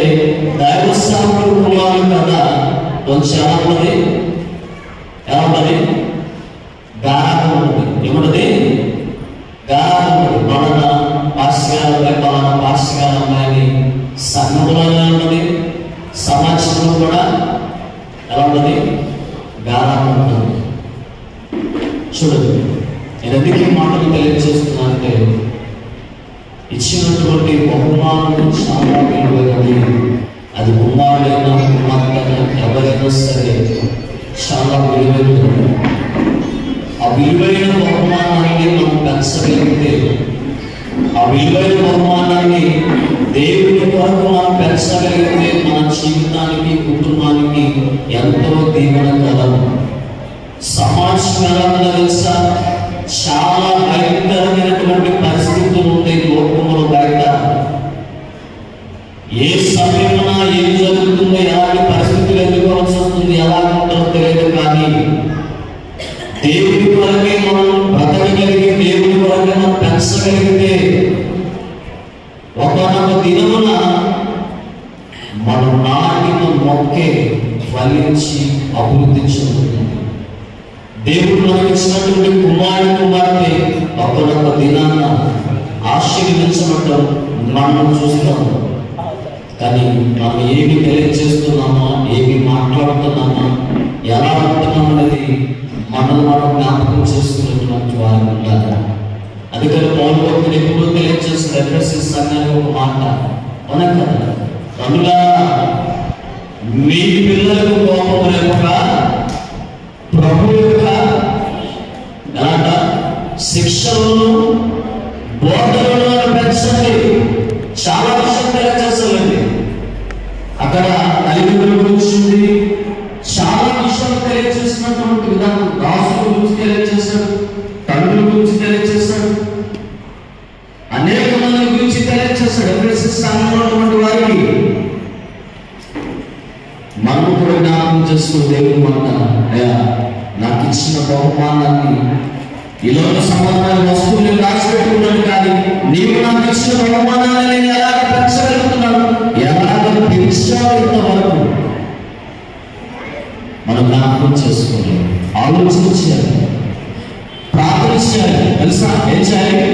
దైవస్థాపకుడు కుమారులు కదా, కొంచెం ఎలా ఉన్నది గానం ఉన్నది. ఏమున్నది? గానం ఉన్నది. మన పాశ్చాలని సంఘంలో ఉన్నది, సమాజంలో కూడా ఎలా ఉన్నది? గానం ఉన్నది. చూడండి, నేను ఎందుకు ఈ మాటలు తెలియజేస్తున్నా అంటే ఇచ్చినటువంటి బహుమానం చాలా విలువైనది. అది కుమారుడైనా కుమార్తె ఎవరైనా సరే చాలా విలువైనది. ఆ విలువైన బహుమానాన్ని మనం పెంచగలిగితే, ఆ విలువైన బహుమానాన్ని దేవుని కొరకు మనం పెంచగలిగితే మన జీవితానికి, కుటుంబానికి ఎంతో దీవెనకరం. సమాజం ఎలా ఉందో తెలుసా? చాలా భయంకరమైనటువంటి పరిస్థితులు ఉన్నాయి లోకంలో. బయట ఏ సమయమున ఏం జరుగుతుందో, ఎలాంటి పరిస్థితులు ఎదుర్కోవాల్సి కానీ దేవుడి కొరకే మనం బ్రతకగలిగి దేవుడి కొరకే మనం పెంచగలిగితే ఒకనొక దినమున మనం నాటిన మొక్కే ఫలించి అభివృద్ధి చెందుతుంది. దేవుడు మనకి ఇచ్చినటువంటి కుమార్తె ఒకనొక దినాన ఆశీర్వదించబడటం మనం చూస్తాం. కానీ మనం ఏమి తెలియజేస్తున్నామా, ఏమి మాట్లాడుతున్నామా, ఎలా ఉంటున్నాం అనేది మనం జ్ఞాపకం చేసుకున్నటువంటి వారు ఉండాలి. అందుకని పౌలు భక్తుడు ఎప్పుడూ తెలియజేస్తున్న ఎఫెసీ సంఘానికి ఒక మాట, అవునా కదా, అందులో మీ పిల్లలకు కోపం లేక ప్రభు యొక్క శిక్షలను బోధనలను పెంచండి. చాలా విషయం తెలియజేస్తామండి. అక్కడ తల్లిదండ్రుల గురించి చాలా విషయాలు తెలియజేసినటువంటి విధానం, రాసుల గురించి తెలియజేశాడు, తండ్రుల గురించి తెలియజేశాడు, అనేక మంది గురించి తెలియజేశాడు. ఎఫెసీ సంఘంలో ఉన్నటువంటి వారికి మనం కూడా జ్ఞాపకం చేసుకుని దేవుడు మాట, అయ్యా నాకు ఇచ్చిన బహుమానాన్ని ఇలాంటి సంబంధాల వస్తువులు దాచిపెట్టుకున్నాను, కానీ నీవు నాకు ఇచ్చిన బహుమానాన్ని నేను ఎలాగ పెంచగలుగుతున్నాను, ఎలాగ పెంచాలి ఇంతవరకు మనం జ్ఞాపకం చేసుకోవాలి, ఆలోచన చేయాలి, ప్రార్థన చేయాలి. తెలుసా ఏం చేయాలి?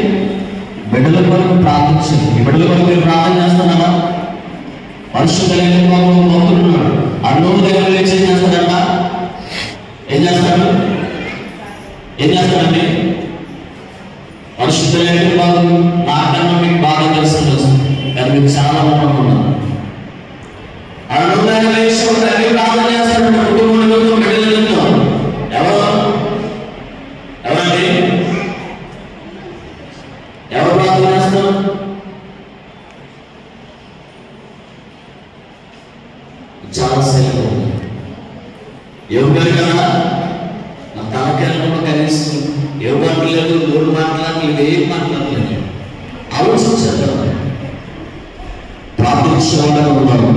బిడ్డల కొరకు ప్రార్థించాలి. ఈ బిడ్డల కొరకు మీరు ప్రార్థన చేస్తున్నారా? పరిశుద్ధమైన భక్తులున్నాడు, అన్నోడు దగ్గర లేచి ఏం చేస్తాడట? ఏం చేస్తాడు? ఏం చేస్తాడండి? పరిశుద్ధమైన భాగం నాకన్నా మీకు బాగా తెలుసు, కానీ మీకు చాలా మంది ఉన్నారు. అన్నోడు దగ్గర లేచి ప్రార్థన చేస్తాడు, కుటుంబంలో బిడ్డలతో. ఎవరండి? ఎవరు ప్రార్థన చేస్తారు? చాలా శైలి ఎవరు కదా నా తనకెళ్ళకుండా కనీసం ఎవరు లేదు, నోరు మాట్లాడలేదు, ఏం మాట్లాడలేదు. ఆలోచించారు, ప్రార్థించేవాళ్ళగా ఉన్నాడు,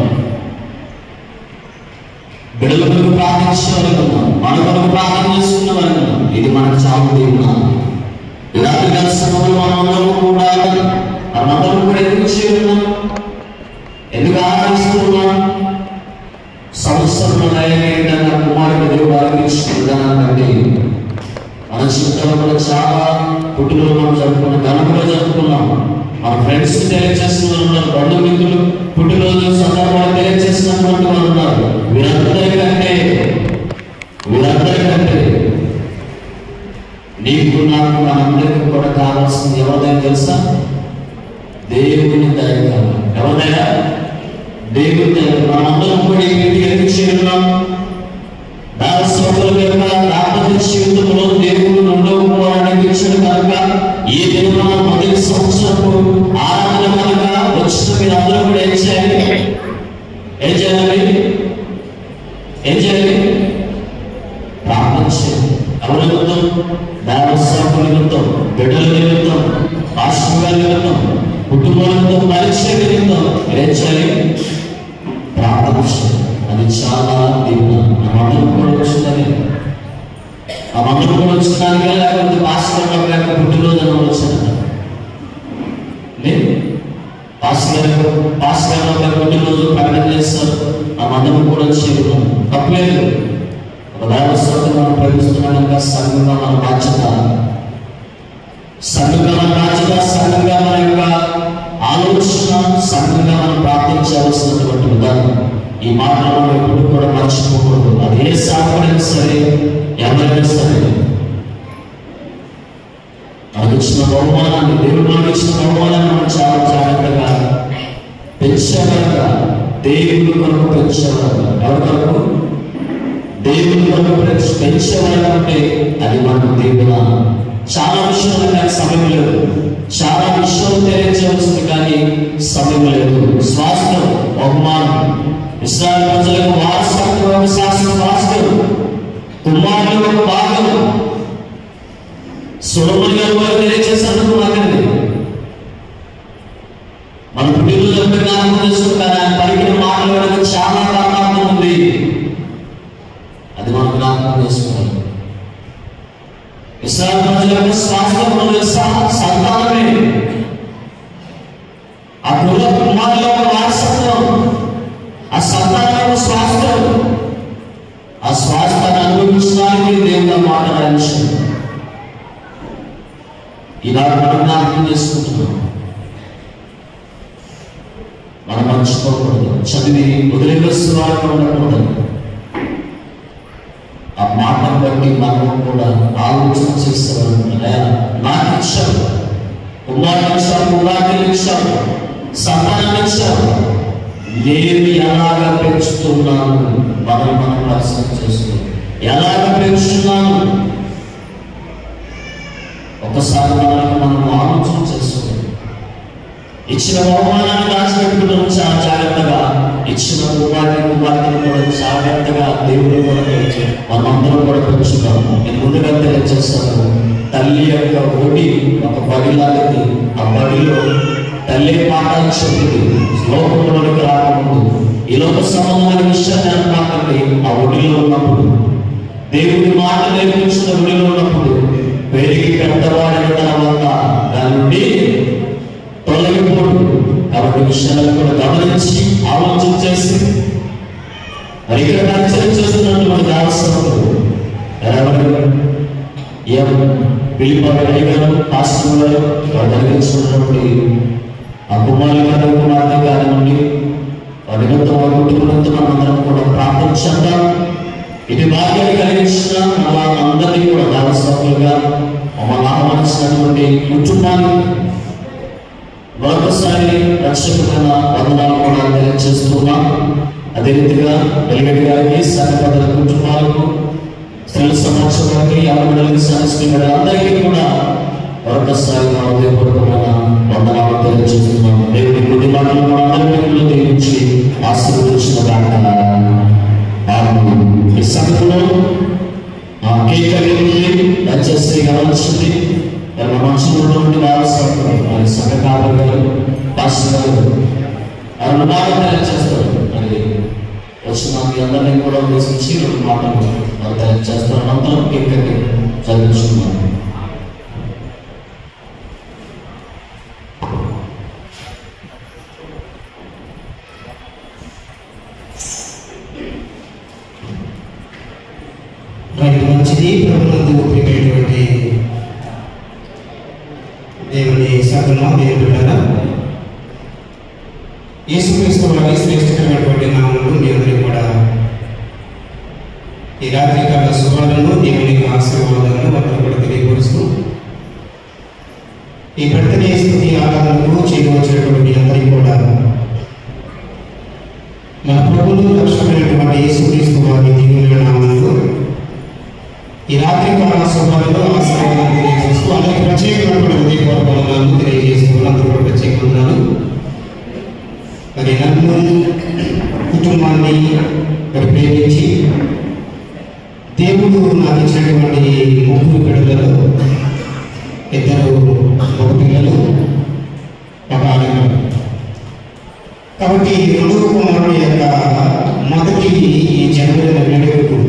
బిడ్డల కొరకు ప్రార్థించేవాళ్ళగా ఉన్నాం, మన కొరకు ప్రార్థన చేసుకున్న వారు ఉన్నాం. ఇది మనకు చాలా దేవుడు. ఇలాంటి దర్శనంలో మనందరూ కూడా ఎందుకు చేరున్నాం, ఎందుకు ఆరాధిస్తున్నాం? సంవత్సరంలో విధంగా కుమారుడు దేవుడు ఆరాధించిన విధానాన్ని మన జీవితంలో కూడా చాలా పుట్టినరోజు మనం జరుపుకున్నాం, ఘనంగా జరుపుకున్నాం. మన ఫ్రెండ్స్ తెలియజేసిన వాళ్ళు ఉన్నారు, బంధుమిత్రులు పుట్టినరోజు సందర్భాలు తెలియజేసినటువంటి వాళ్ళు ఉన్నారు. వీరందరికంటే నీకు నాకు మనందరికీ కూడా కావాల్సింది ఎవరిదైనా తెలుసా? దేవుని దయ కావాలి. ఎవరిదైనా? దేవుని దయ. మనందరం కూడా ఈ ఇంటికి ఎందుకు చేరున్నాం? దాసోకుల యొక్క దాంపత్య జీవితంలో దేవుడు ఉండకపోవడానికి ఇచ్చాడు కనుక ఈ దిన మొదటి సంవత్సరపు ఆరాధన కనుక వచ్చిన మీరు అందరూ కూడా ఏం చేయాలి? ప్రార్థన చేయాలి. ఎవరి నిమిత్తం? దేవసేవకుల నిమిత్తం, బిడ్డల నిమిత్తం, రాష్ట్రాల నిమిత్తం, కుటుంబాల నిమిత్తం, పరిచయ నిమిత్తం ఏం చేయాలి? ప్రార్థన చేయాలి. అది చాలా దీవున. మనందరం కూడా వచ్చిందని, మనందరం కూడా వచ్చినానికే, లేకపోతే పాస్టర్ యొక్క పుట్టినరోజు అని వచ్చాను లేదు. పాస్టర్ గారు పుట్టినరోజు ప్రకటన చేస్తారు, మనందరం కూడా చేరున్నాం. తప్పలేదు. ఒక దేవస్థానం మనం ప్రవేశిస్తున్నాం కనుక సంఘంగా మన బాధ్యత, సంఘంగా మన యొక్క ఆలోచన, సంఘంగా మనం ప్రార్థించవలసినటువంటి విధానం. ఈ మాటలను ఎప్పుడు కూడా మర్చిపోకూడదు. అది ఏ సాగుడైనా సరే, ఎవరైనా సరే, మనకు ఇచ్చిన బహుమానాన్ని, దేవుడు మనకు ఇచ్చిన బహుమానాన్ని మనం చాలా జాగ్రత్తగా పెంచేవారుగా, దేవుడి కొరకు పెంచేవారుగా. ఎవరి కొరకు? దేవుడి కొరకు పెంచేవారు అంటే అది మనకు దేవుడు. చాలా విషయాలు కానీ సమయం లేదు, చాలా విషయాలు తెలియజేయవలసింది కానీ సమయం లేదు. స్వాస్థ్యం, బహుమానం, ఇశ్రాయేలు ప్రజలకు వారసత్వం, శాస్త్రం, కుమారులు ఒక భాగం. సొలొమోను గారు వారు తెలియజేసినందుకు మాకండి మన పుట్టినరోజు జ్ఞాపకం చేసుకుంటారు. ఆయన పలికిన మాటలు చాలా కారణార్థం ఉంది, అది మనం జ్ఞాపకం ఈనాడు మనం జ్ఞాపకం చేసుకుంటున్నాం. మనం మర్చిపోకూడదు, చదివి వదిలేసి వాళ్ళకి ఉండకూడదు. ఆ మాటను బట్టి మనం కూడా ఆలోచన చేసేవాళ్ళ నాకు ఇచ్చారు, కుమారుడు ఇచ్చారు, కుమార్తెలు ఇచ్చారు, సంతానాన్ని ఇచ్చారు, నేను ఎలాగ పెంచుతున్నాను మనం పరిశీలన చేసుకున్నాం. ఎలాగ పెంచుతున్నాను ఒకసారి మనం ఆలోచన చేసుకున్నాం. ఇచ్చిన బహుమానాన్ని దాచిపెట్టుకున్నాం చాలా జాగ్రత్తగా, ఇచ్చిన కుమార్తెను కూడా జాగ్రత్తగా దేవుడు కూడా మనమందరం కూడా పెంచుతాం. నేను ముందుగా తెలియజేస్తాను, తల్లి యొక్క ఒడి ఒక బడిలాంటిది. ఆ బడిలో తల్లి పాఠాలు చెప్పింది. లోకంలోనికి రాకముందు ఈ లోక సంబంధమైన విషయాన్ని అనమాకండి. ఆ ఒడిలో ఉన్నప్పుడు, దేవుడి మాట నేర్పించిన ఒడిలో ఉన్నప్పుడు, పెరిగి పెద్దవాడిన తర్వాత దాని నుండి తొలగిపోడు. కాబట్టి విషయాలను కూడా గమనించి ఆలోచన చేసి మరి ఇక్కడ పరిచయం చేస్తున్నటువంటి దావసంలో రాష్ట్రంలో కలిగించినటువంటి ఆ కుమార్తె గారి నుండి వారితో వారి కుటుంబంతో మనందరం కూడా ప్రార్థించండి. ఇది భాగ్యాన్ని కలిగించిన అందరినీ కూడా దావసంలుగా మమ్మల్ని ఆహ్వానించినటువంటి కుటుంబాన్ని మరొకసారి రక్షకుడైన వందనాలు కూడా తెలియజేస్తున్నాం. అదే రీతిగా వెలుగడి గారికి, సంఘపద కుటుంబాలకు, స్త్రీల సమాజానికి, యాభై సంస్కృతి అందరికీ కూడా మరొకసారి మా హృదయపూర్వకమైన వందనాలు తెలియజేస్తున్నాం. దేవుడి కొద్ది మాటలు మా అందరినీ దీవించి ఆశీర్వదించిన దాకా ఈ సంఘంలో కేక్ అనేది దయచేసి గమనించింది. మనుషుల నుండి వారసులు సంఘ కాపరి పాస్టర్ గారు ఆయన బాగా తెలియజేస్తారు. మరి వచ్చిన మీ అందరినీ కూడా ఉద్దేశించి రెండు మాటలు తెలియజేస్తారు. అనంతరం కేక్ కట్టి చదివించుకున్నాను. మంచిది ప్రభునందు ప్రియమైనటువంటి దేవుని సంఘమా, దేవుని బిడ్డలారా, యేసుక్రీస్తు వారి శ్రేష్టమైనటువంటి నామములో మీ అందరికీ కూడా ఈ రాత్రికాల శుభాలను, దేవుని ఆశీర్వాదాలను అందరూ కూడా తెలియపరుస్తూ ఈ బర్త్డే స్తుతి ఆరాధనకు చేరువచ్చినటువంటి మీ అందరికీ కూడా మన ప్రభువును రక్షకుడైనటువంటి యేసుక్రీస్తు వారి దివ్యమైన నామములో ఈ రాత్రికాల శుభాలను ఆశీర్వాదాలు తెలియజేస్తూ అలాగే ప్రత్యేకమైనటువంటి హృదయపూర్వకాలను తెలియజేస్తూ అందరూ కూడా ప్రత్యేకమంటున్నాను. మరి నన్ను కుటుంబాన్ని మరి ప్రేమించి దేవుడు నాకు ఇచ్చినటువంటి ముగ్గురు బిడ్డలలో ఇద్దరు మగ పిల్లలు, ఒక ఆడపిల్ల. కాబట్టి రెండవ కుమారుడి యొక్క మొదటి ఈ జనవరి వేడుకకు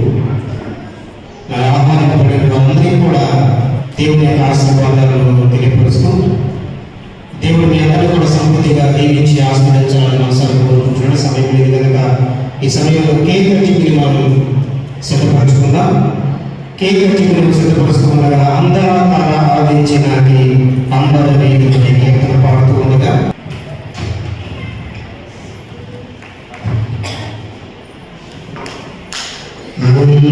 ఆహ్వానింపబడిన అందరికీ కూడా దేవుని యొక్క ఆశీర్వాదాలను తెలియపరుస్తూ దేవుడు మీ అందరూ కూడా సమృద్ధిగా దీవించి ఆస్వాదించాలని మనసారి కోరుకుంటున్న సమయం లేదు కనుక ఈ సమయంలో కేక్ కటింగ్ని మనం సిద్ధపరచుకుందాం. కేక్ కటింగ్ను సిద్ధపరుచుకుండగా అందరూ ఆరాధించడానికి అందరినీ కీర్తన పాడుతూ ఉండగా Yeah.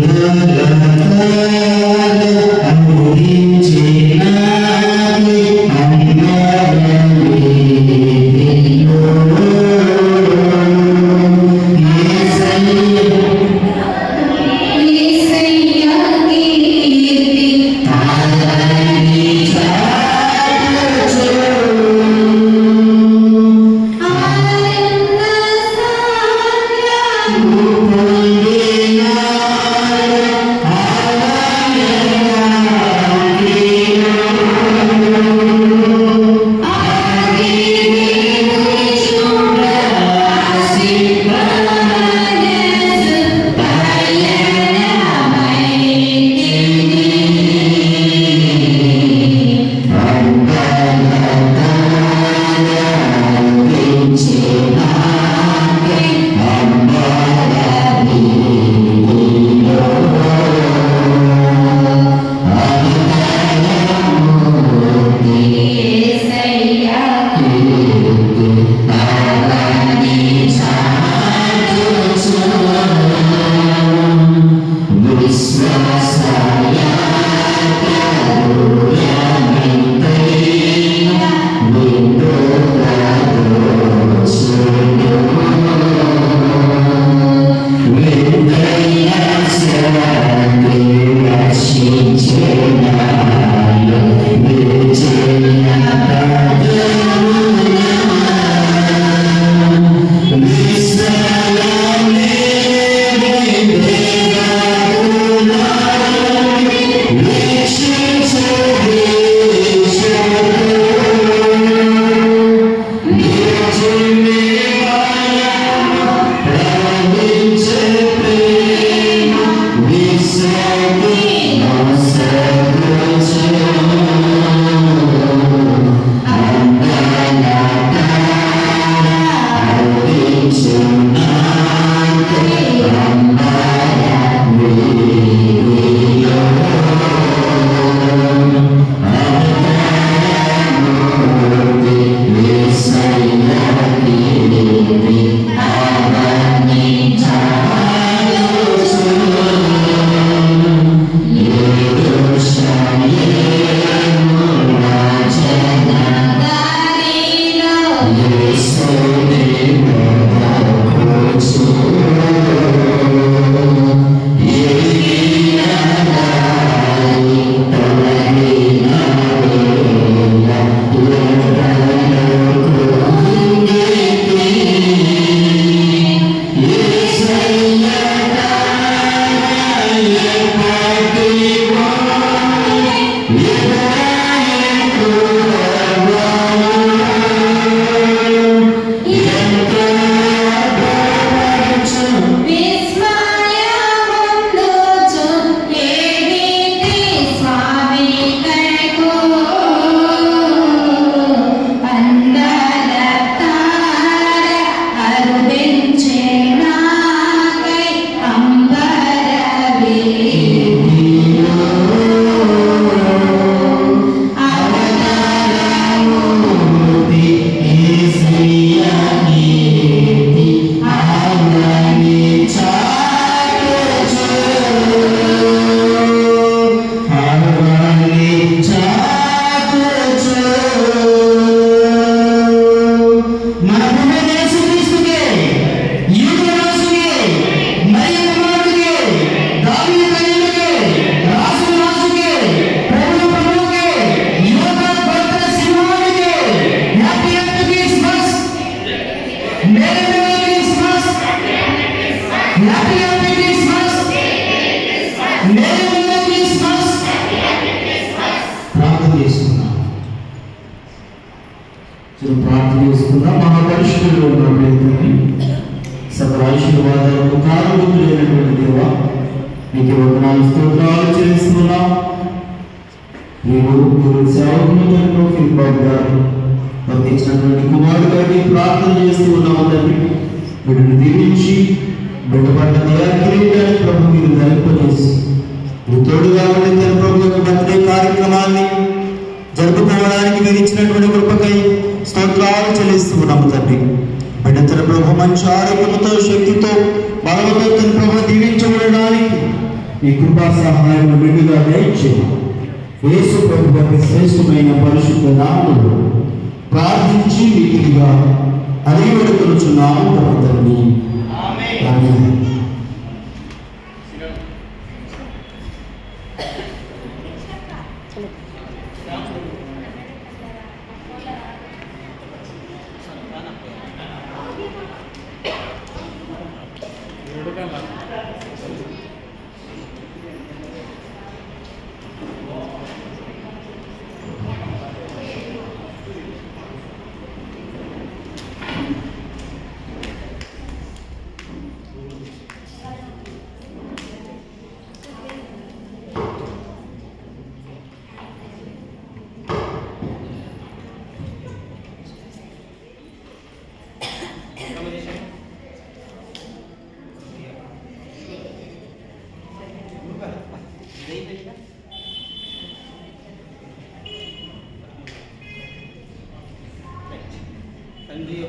ప్రార్థన చేసుకుందాం. మహాపరిశుద్ధుడు ఉన్నటువంటి సర్వాశీర్వాదాలకు కారణభూతులైనటువంటి దేవా, మీకు వందనాలు స్తోత్రాలు చెల్లిస్తున్నాం. మీరు సేవకులు ఫీడ్బ్యాక్ గారు వర్తించినటువంటి కుమారుడు గారిని ప్రార్థన చేస్తూ ఉన్నాము తండ్రి. వీటిని దీవించి బిడ్డ పట్ల దయాకిరీటాన్ని ప్రభు మీరు ధరింపజేసి మీరు తోడుగా ఉండి తన ప్రభు యొక్క బర్త్డే కార్యక్రమాన్ని జరుపుకోవడానికి మీరు ఇచ్చినటువంటి కృపకై స్తోత్రాలు చెల్లిస్తూ ఉన్నాము తండ్రి. బిడ్డ తన ప్రభు మంచి ఆరోగ్యంతో శక్తితో బలముతో తన ప్రభు దీవించబడడానికి ఈ కృపా సహాయం బిడ్డగా దయచేయండి. యేసు ప్రభు యొక్క శ్రేష్టమైన పరిశుద్ధ నామములో ప్రార్థించి మీటిగా అడిగి వేడుకొనుచున్నాము తండ్రి. ఆమేన్. పండగ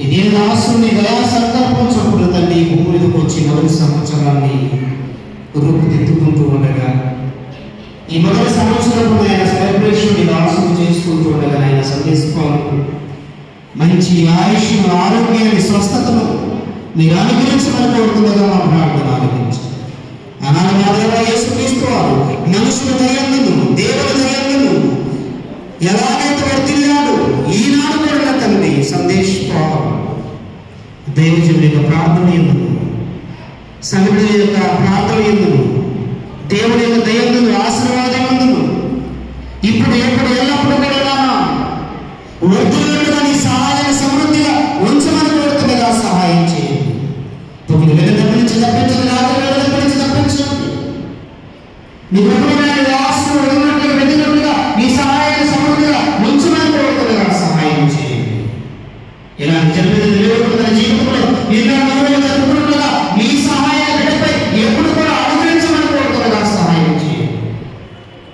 ఇదే దాసుని దయా సంకల్పం చొప్పున తండ్రి భూమికి వచ్చిన మొదటి సంవత్సరాన్ని రూపుదిద్దుకుంటూ ఉండగా ఈ మొదటి సంవత్సరంలో ఆయన సెలబ్రేషన్ ఆలోచన చేసుకుంటూ ఉండగా ఆయన సందేశించుకోవాలి మంచి ఆయుష్ ఆరోగ్యాన్ని స్వస్థతను మీరు అనుగ్రహించమని కోరుతుండగా మా ప్రార్థన ఆలోచించండి. ఆనాడు మా దేవ యేసుక్రీస్తు వారు మనుషుల దయందును దేవుని దయందును ఎలాగైతే వర్తిల్లాడు ఈనాడు కూడా తండ్రి సందేశించుకోవాలి. దైవజనుడి యొక్క ప్రార్థన ఎందుకు సంఘుడి యొక్క ప్రార్థన ఎందుకు దేవుడి యొక్క దయందును ఆశీర్వాదం ఎందుకు ఇప్పుడు ఎప్పుడు ఎల్లప్పుడు కూడా వృద్ధులుగా నీ సహాయం సమృద్ధిగా ఉంచమని కోరుతుండగా సహాయం చేయండి. తొమ్మిది వేల తప్పించి తప్పించండి, 4 వేల తప్పించి తప్పించండి. నీ ప్రభుత్వ ఆశీర్వాదం వెతుకుగా నీ సహాయం సమృద్ధిగా ఉంచమని కోరుతుండగా సహాయం చేయండి. ఇలాంటి జరిగిన దేవుడు తన జీవితంలో ఇలా జరుపుకుంటుగా నీ సహాయ బిడ్డపై ఎప్పుడు కూడా అనుగ్రహించమని కోరుతుండగా సహాయం చేయండి.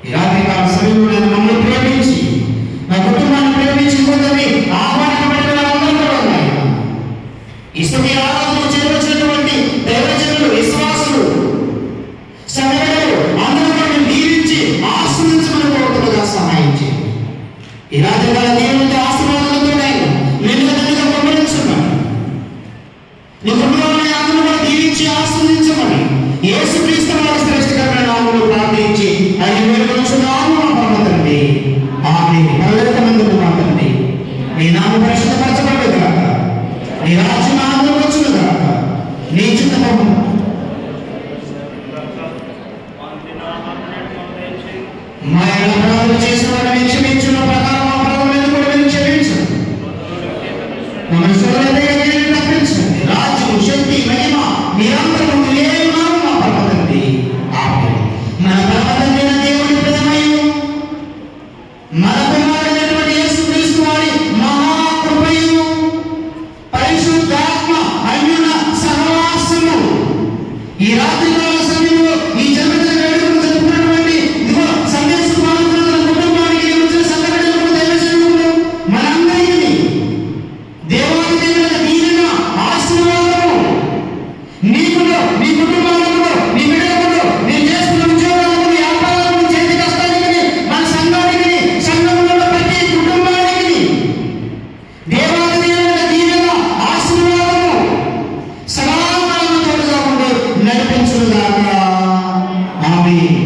ఈ రాత్రి కాల సమయంలో మమ్మల్ని ప్రేమించి నా కుటుంబాన్ని ప్రేమించి కొందరిని ఆహ్వానించబడిన వాళ్ళందరూ కూడా ఉన్నాయి. ఇసుకి ఆరాధనలు చేర్చినటువంటి దైవజనులు విశ్వాసులు సభ్యులు అందరూ కూడా దీవించి ఆశీర్వదించమని కోరుతుండగా సహాయం చేయండి. ఈ రాత్రి కాల దేవుని ఆశీర్వాదాలతో నిన్నగా పంపించమని నీ కుటుంబాన్ని అందరూ కూడా దీవించి ఆశీర్వదించమని యేసుక్రీస్తు వారి శ్రేష్ఠకరమైన నామములో ప్రార్థించి ఆయన వేడుకొనుచున్నాము మా పరమతండ్రి. ఆమేన్. పరలోకమందున్న మా తండ్రి, నీ నామం పరిశుద్ధపరచబడును గాక, నీ రాజ్యం ఆనందం వచ్చును గాక, నీ చిత్తము మా అపరాధం చేసిన వారిని క్షమించున్న ప్రకారం మా అపరాధములను కూడా మీరు క్షమించండి. మమ్మల్ని తప్పించండి. రాజ్యం శక్తి మహిమ నిరంతరం మీరే ఉన్నారు మా పరమతండ్రి. ఆమేన్. మన పరమతండ్రి దేవుని ప్రేమయు మన కుమారుడైనటువంటి యేసుక్రీస్తు వారి మహాకృపయు పరిశుద్ధాత్మ అన్యున సహవాసము ఈ రాత్రి కాల సమయంలో ఈ జన్మదిన వేడుకను జరుపుకున్నటువంటి ఇదిగో సందేశ పాల్గొన్న కుటుంబానికి వచ్చిన సంఘటనలకు దైవజనులకు మనందరికీ దేవాది దేవుని దీవెన ఆశీర్వాదము నీకులో నీ కుటుంబాలకు నీ బిడ్డలకు నీ చేస్తున్న ఉద్యోగాలకు వ్యాపారాలకు చేతి కష్టానికి మన సంఘానికి సంఘంలో ప్రతి కుటుంబానికి దేవాది దేవుని దీవెన ఆశీర్వాదము సదాకాలం తోడుగా ఉండి నడిపించుగాక. ఆమేన్.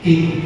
He